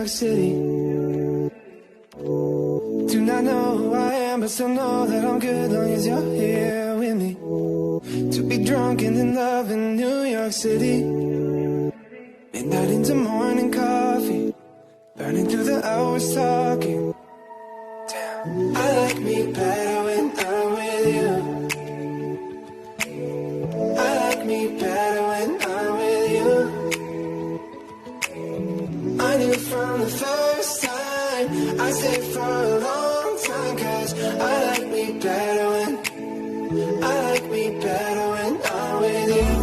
York City. Do not know who I am, but still know that I'm good long as you're here with me. To be drunk and in love in New York City. Midnight into morning coffee, burning through the hours talking. Damn. I like me better when I'm with you. I like me better when I'm with you. I knew from the first time I stayed for a long time, 'cause I like me better when I'm with you.